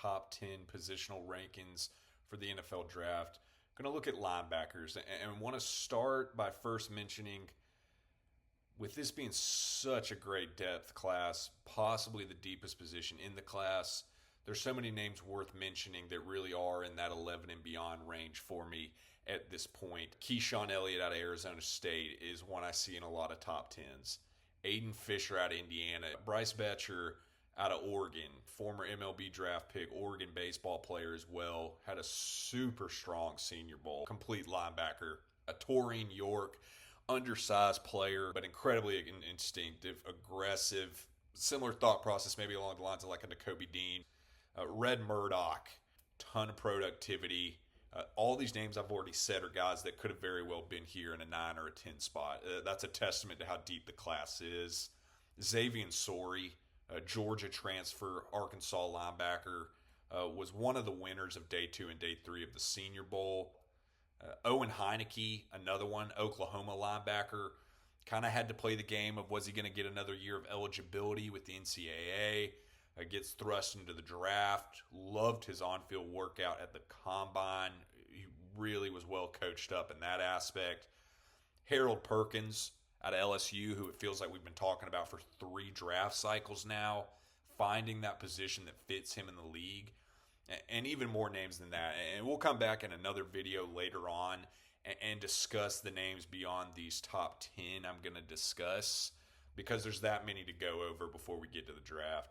top 10 positional rankings for the NFL draft. Going to look at linebackers and want to start by first mentioning, with this being such a great depth class, possibly the deepest position in the class, there's so many names worth mentioning that really are in that 11 and beyond range for me at this point. Keyshawn Elliott out of Arizona State is one I see in a lot of top 10s. Aiden Fisher out of Indiana. Bryce Betcher out of Oregon, former MLB draft pick, Oregon baseball player as well. Had a super strong Senior Bowl. Complete linebacker. A Taurine York, undersized player, but incredibly instinctive, aggressive. Similar thought process maybe along the lines of like a Nakobe Dean. Red Murdoch, ton of productivity. All these names I've already said are guys that could have very well been here in a 9 or a 10 spot. That's a testament to how deep the class is. Xavier Sorey, Georgia transfer, Arkansas linebacker, was one of the winners of Day 2 and Day 3 of the Senior Bowl. Owen Heineke, another one, Oklahoma linebacker, kind of had to play the game of was he going to get another year of eligibility with the NCAA. Gets thrust into the draft. Loved his on-field workout at the combine. He really was well coached up in that aspect. Harold Perkins out of LSU, who it feels like we've been talking about for 3 draft cycles now, finding that position that fits him in the league. And even more names than that. And we'll come back in another video later on and discuss the names beyond these top 10 I'm going to discuss, because there's that many to go over before we get to the draft.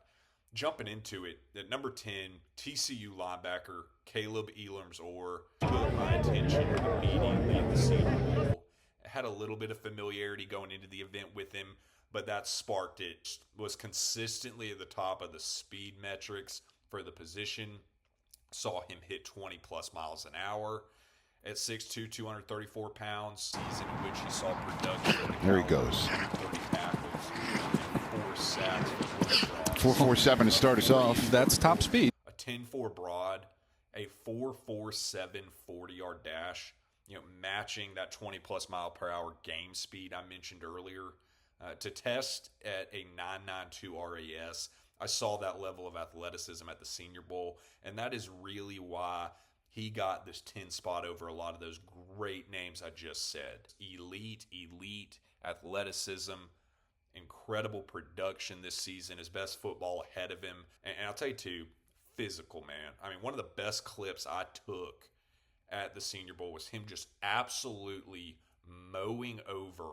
Jumping into it, at number 10, TCU linebacker Caleb Elam's-Orr took my attention immediately in the Senior Bowl. Had a little bit of familiarity going into the event with him, but that sparked it. Was consistently at the top of the speed metrics for the position. Saw him hit 20-plus miles an hour at 6'2", 234 pounds. Season in which he saw production. There he goes. 30 tackles, 4 sacks. 4.47 to start us off. That's top speed. A 10-4 broad, a 4.47 40-yard dash, matching that 20-plus mile per hour game speed I mentioned earlier. To test at a 9.92 RAS, I saw that level of athleticism at the Senior Bowl, and that is really why he got this 10 spot over a lot of those great names I just said. Elite athleticism, incredible production this season, his best football ahead of him. And I'll tell you too, physical, man. I mean, one of the best clips I took at the Senior Bowl was him just absolutely mowing over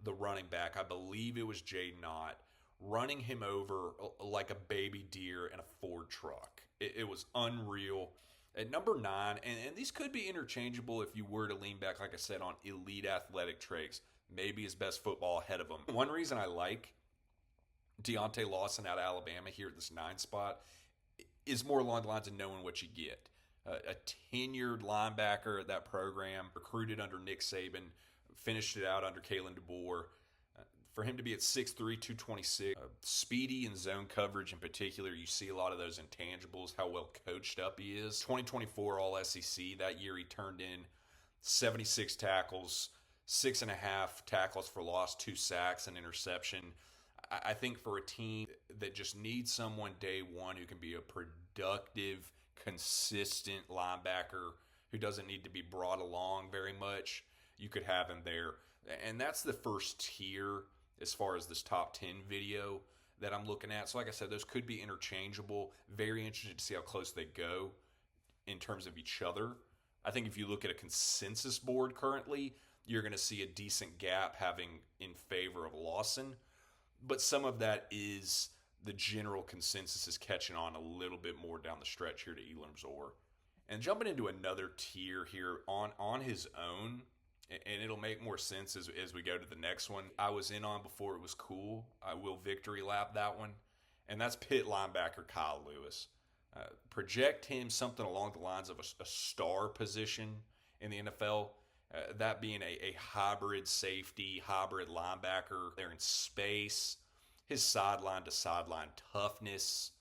the running back. I believe it was Jaden Knott, running him over like a baby deer in a Ford truck. It was unreal. At number 9, and these could be interchangeable if you were to lean back, like I said, on elite athletic traits. Maybe his best football ahead of him. One reason I like Deontay Lawson out of Alabama here at this 9 spot is more along the lines of knowing what you get. A tenured linebacker at that program, recruited under Nick Saban, finished it out under Kalen DeBoer. For him to be at 6'3", 226, speedy in zone coverage in particular, you see a lot of those intangibles, how well coached up he is. 2024 All-SEC, that year he turned in 76 tackles, 6.5 tackles for loss, 2 sacks, an interception. I think for a team that just needs someone day one who can be a productive, consistent linebacker who doesn't need to be brought along very much, you could have him there. And that's the first tier as far as this top 10 video that I'm looking at. So like I said, those could be interchangeable. Very interested to see how close they go in terms of each other. I think if you look at a consensus board currently, you're going to see a decent gap having in favor of Lawson. But some of that is the general consensus is catching on a little bit more down the stretch here to Elam's-Orr. And jumping into another tier here on his own, and it'll make more sense as we go to the next one. I was in on before it was cool. I will victory lap that one. And that's Pitt linebacker Kyle Lewis. Project him something along the lines of a star position in the NFL. That being a hybrid safety, hybrid linebacker. They're in space. His sideline-to-sideline toughness,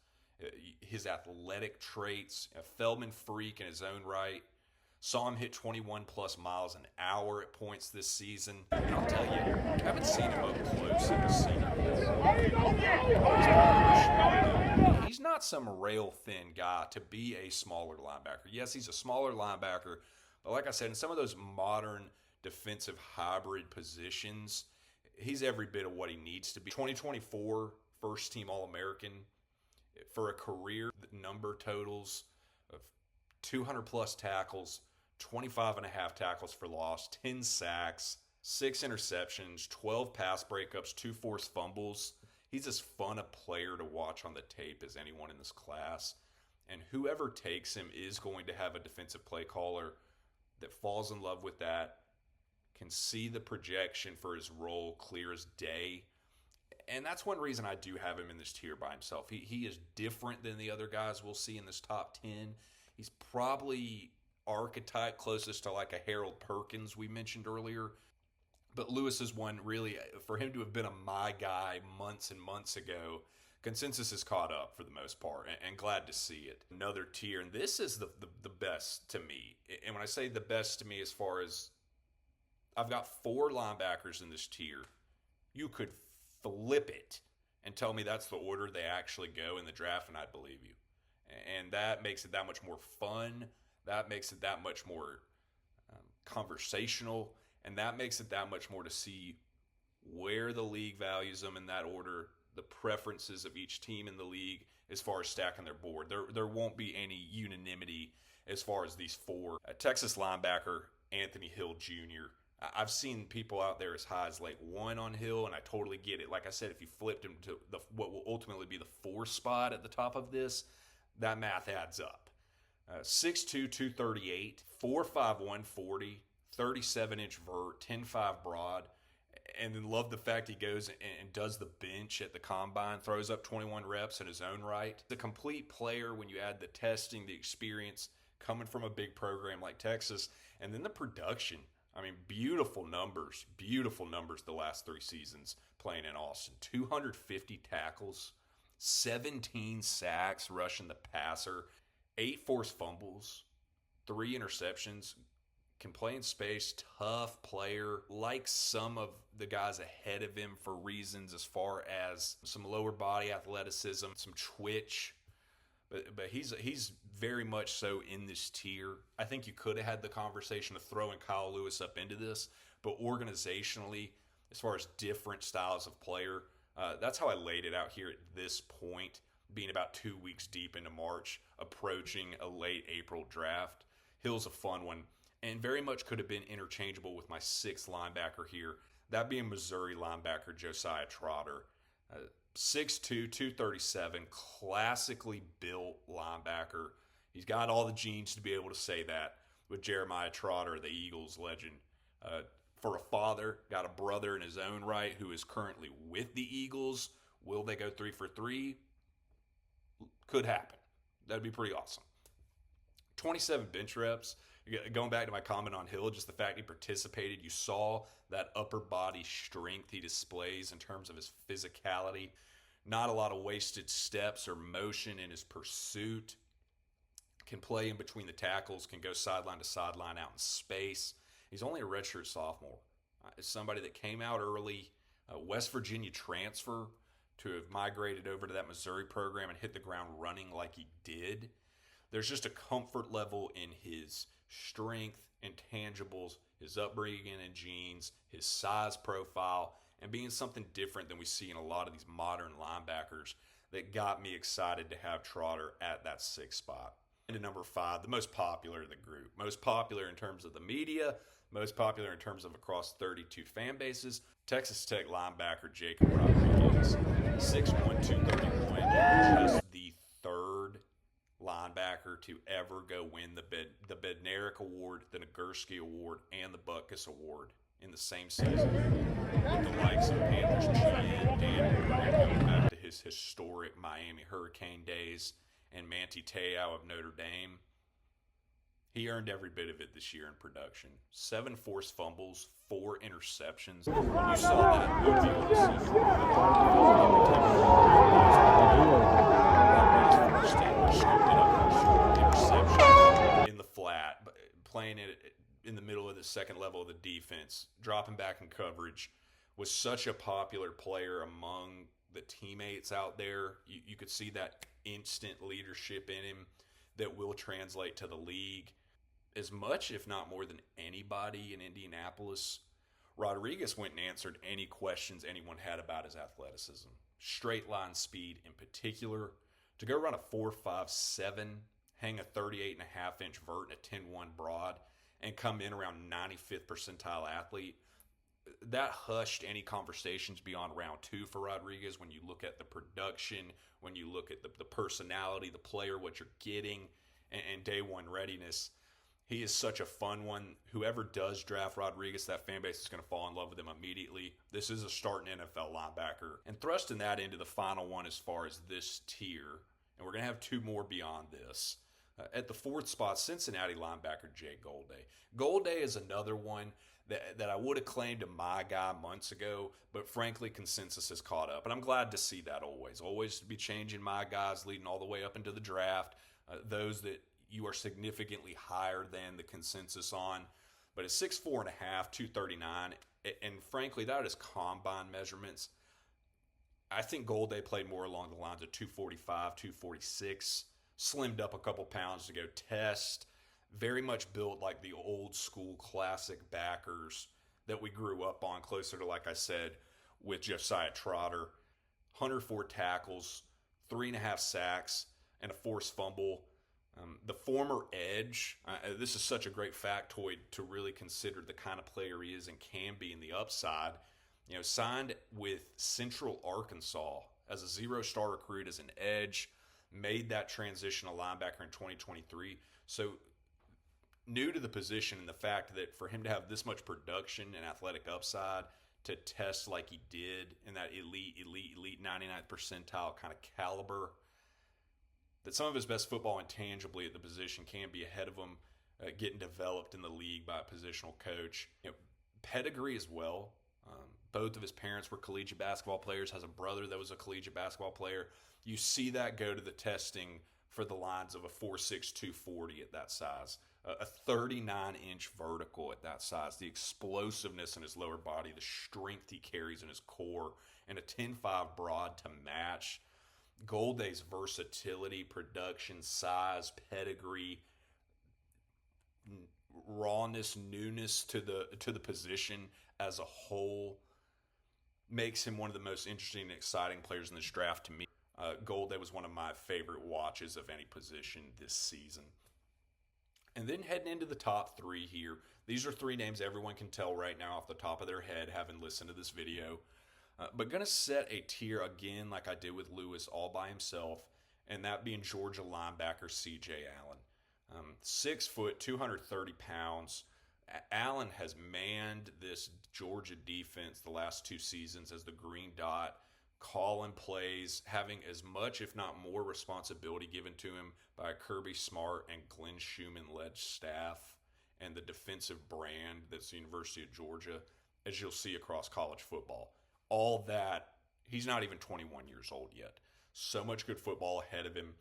his athletic traits, a Feldman freak in his own right. Saw him hit 21-plus miles an hour at points this season. And I'll tell you, I haven't seen him up close in the Senior Bowl. He's not not some rail thin guy to be a smaller linebacker. Yes, he's a smaller linebacker, but like I said, in some of those modern defensive hybrid positions, he's every bit of what he needs to be. 2024 first team All-American for a career number totals of 200 plus tackles, 25 and a half tackles for loss, 10 sacks, 6 interceptions, 12 pass breakups, 2 forced fumbles. He's as fun a player to watch on the tape as anyone in this class. And whoever takes him is going to have a defensive play caller that falls in love with that, can see the projection for his role clear as day. And that's one reason I do have him in this tier by himself. He is different than the other guys we'll see in this top 10. He's probably archetype closest to like a Harold Perkins we mentioned earlier. But Lewis is one really, for him to have been a my guy months and months ago, consensus is caught up for the most part, and glad to see it. Another tier, and this is the best to me. And when I say the best to me, as far as I've got 4 linebackers in this tier, you could flip it and tell me that's the order they actually go in the draft, and I'd believe you. And that makes it that much more fun. That makes it that much more conversational. And that makes it that much more to see where the league values them in that order, the preferences of each team in the league as far as stacking their board. There won't be any unanimity as far as these 4. Texas linebacker Anthony Hill Jr. I've seen people out there as high as like 1 on Hill, and I totally get it. Like I said, if you flipped him to what will ultimately be the 4 spot at the top of this, that math adds up. 6'2", 238, 4'5", 140, 37-inch vert, 10.5 broad, and then love the fact he goes and does the bench at the combine, throws up 21 reps in his own right. The complete player when you add the testing, the experience, coming from a big program like Texas, and then the production. I mean, beautiful numbers the last 3 seasons playing in Austin. 250 tackles, 17 sacks rushing the passer, 8 forced fumbles, 3 interceptions, can play in space, tough player, like some of the guys ahead of him for reasons as far as some lower body athleticism, some twitch. But he's very much so in this tier. I think you could have had the conversation of throwing Kyle Lewis up into this, but organizationally, as far as different styles of player, that's how I laid it out here at this point, being about 2 weeks deep into March, approaching a late April draft. Hill's a fun one, and very much could have been interchangeable with my 6th linebacker here, that being Missouri linebacker Josiah Trotter. 6'2", 237, classically built linebacker. He's got all the genes to be able to say that with Jeremiah Trotter, the Eagles legend. For a father, got a brother in his own right who is currently with the Eagles. Will they go 3 for 3? Could happen. That'd be pretty awesome. 27 bench reps. Going back to my comment on Hill, just the fact he participated, you saw that upper body strength he displays in terms of his physicality. Not a lot of wasted steps or motion in his pursuit. Can play in between the tackles, can go sideline to sideline out in space. He's only a redshirt sophomore. Somebody that came out early, West Virginia transfer, to have migrated over to that Missouri program and hit the ground running like he did. There's just a comfort level in his strength, intangibles, his upbringing and genes, his size profile, and being something different than we see in a lot of these modern linebackers that got me excited to have Trotter at that 6th spot. And to number 5, the most popular of the group. Most popular in terms of the media, most popular in terms of across 32 fan bases, Texas Tech linebacker Jacob Rodriguez. 6'1", 231, just the 3rd linebacker to ever go win the Bednarik Award, the Nagurski Award, and the Butkus Award in the same season. With the likes of Panthers GM Dan Moore going back to his historic Miami Hurricane days and Manti Te'o of Notre Dame. He earned every bit of it this year in production. 7 forced fumbles, 4 interceptions. You saw that movie on the interception in the flat, playing it in the middle of the second level of the defense, dropping back in coverage, was such a popular player among the teammates out there. You could see that instant leadership in him that will translate to the league as much, if not more than anybody in Indianapolis. Rodriguez went and answered any questions anyone had about his athleticism. Straight line speed in particular. To go run a 4.57, hang a 38.5-inch vert and a 10.1 broad, and come in around 95th percentile athlete, that hushed any conversations beyond round 2 for Rodriguez when you look at the production, when you look at the personality, the player, what you're getting, and day one readiness. He is such a fun one. Whoever does draft Rodriguez, that fan base is going to fall in love with him immediately. This is a starting NFL linebacker. And thrusting that into the final one as far as this tier, and we're going to have 2 more beyond this. At the 4th spot, Cincinnati linebacker Jay Golday. Golday is another one that I would have claimed a my guy months ago, but frankly, consensus has caught up. And I'm glad to see that always. Always to be changing my guys leading all the way up into the draft. Those that you are significantly higher than the consensus on. But at 6'4.5", 239, and frankly, that is combine measurements. I think Golday played more along the lines of 245, 246, slimmed up a couple pounds to go test. Very much built like the old school classic backers that we grew up on, closer to, like I said, with Josiah Trotter. 104 tackles, 3.5 sacks, and a forced fumble. The former edge, this is such a great factoid to really consider the kind of player he is and can be in the upside. Signed with Central Arkansas as a 0-star recruit as an edge, made that transition to linebacker in 2023. So new to the position, and the fact that for him to have this much production and athletic upside to test like he did in that elite 99th percentile kind of caliber, that some of his best football intangibly at the position can be ahead of him, getting developed in the league by a positional coach. Pedigree as well. Both of his parents were collegiate basketball players, has a brother that was a collegiate basketball player. You see that go to the testing for the lines of a 4'6", 240 at that size. A 39-inch vertical at that size. The explosiveness in his lower body, the strength he carries in his core, and a 10.5 broad to match. Golday's versatility, production, size, pedigree, rawness, newness to the position as a whole makes him one of the most interesting and exciting players in this draft to me. Golday was one of my favorite watches of any position this season. And then heading into the top 3 here, these are 3 names everyone can tell right now off the top of their head, having listened to this video. But going to set a tier again like I did with Lewis all by himself, and that being Georgia linebacker C.J. Allen. 6 foot, 230 pounds. Allen has manned this Georgia defense the last 2 seasons as the green dot, calling plays, having as much, if not more, responsibility given to him by a Kirby Smart and Glenn Schumann-led staff and the defensive brand that's the University of Georgia, as you'll see across college football. All that, he's not even 21 years old yet. So much good football ahead of him.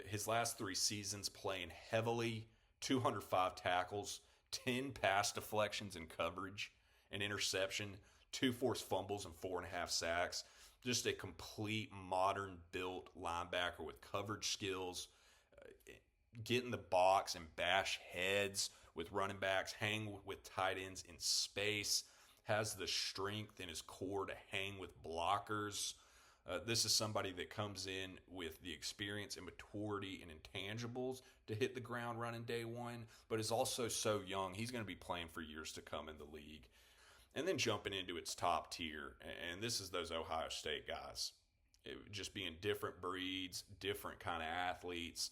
His last 3 seasons playing heavily, 205 tackles, 10 pass deflections and coverage, an interception, 2 forced fumbles and 4.5 sacks. Just a complete modern built linebacker with coverage skills, get in the box and bash heads with running backs, hang with tight ends in space, has the strength in his core to hang with blockers. This is somebody that comes in with the experience and maturity and intangibles to hit the ground running day one, but is also so young. He's going to be playing for years to come in the league. And then jumping into its top tier, and this is those Ohio State guys. Just being different breeds, different kind of athletes.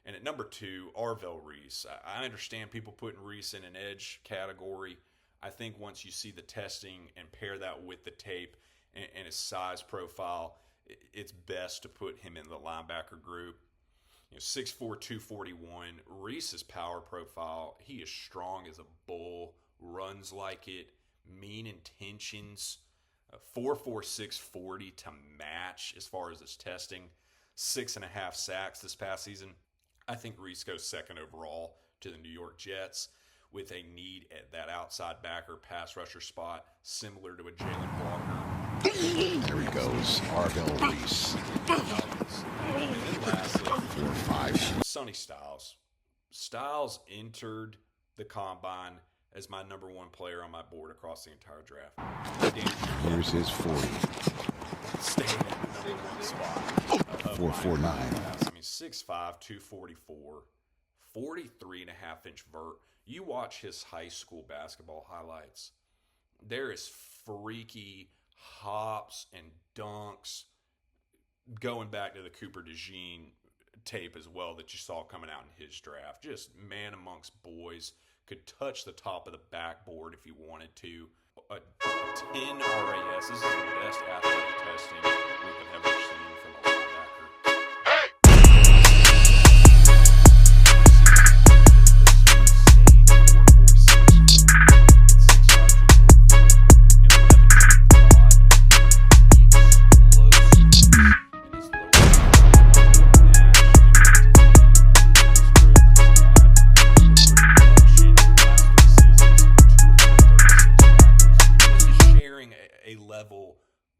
And at number 2, Arvell Reese. I understand people putting Reese in an edge category. I think once you see the testing and pair that with the tape and his size profile, it's best to put him in the linebacker group. 6'4", 241. Reese's power profile, he is strong as a bull, runs like it, mean intentions, 4.4, 640 to match as far as his testing, 6.5 sacks this past season. I think Reese goes second overall to the New York Jets with a need at that outside backer pass rusher spot, similar to a Jalen Walker There he goes, Arvell Reese. 4-5. Sonny Styles. Styles entered the combine as my number 1 player on my board across the entire draft. Here's his 40. Staying in the number 1 spot. 4.49. I mean, 6'5", 244, 43.5-inch vert. You watch his high school basketball highlights. There is freaky hops and dunks going back to the Cooper DeJean tape as well that you saw coming out in his draft. Just man amongst boys. Could touch the top of the backboard if he wanted to. A 10 RAS. This is the best athletic testing we have ever seen from a linebacker.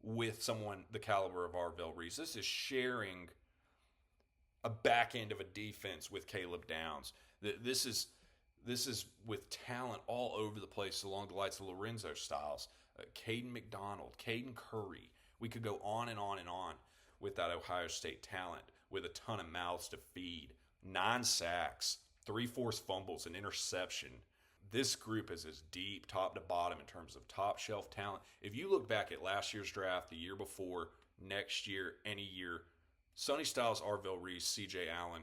With someone the caliber of Arvell Reese. This is sharing a back end of a defense with Caleb Downs. This is with talent all over the place along the likes of Lorenzo Styles, Caden McDonald, Caden Curry. We could go on and on and on with that Ohio State talent with a ton of mouths to feed. 9 sacks, 3 forced fumbles, an interception. This group is as deep, top to bottom, in terms of top shelf talent. If you look back at last year's draft, the year before, next year, any year, Sonny Styles, Arvell Reese, C.J. Allen,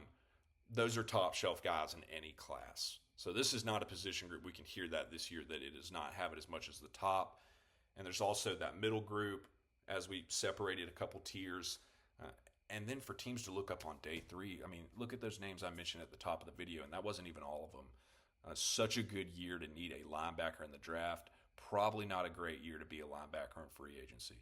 those are top shelf guys in any class. So this is not a position group. We can hear that this year, that it does not have it as much as the top. And there's also that middle group as we separated a couple tiers. And then for teams to look up on day 3, I mean, look at those names I mentioned at the top of the video, and that wasn't even all of them. Such a good year to need a linebacker in the draft. Probably not a great year to be a linebacker in free agency.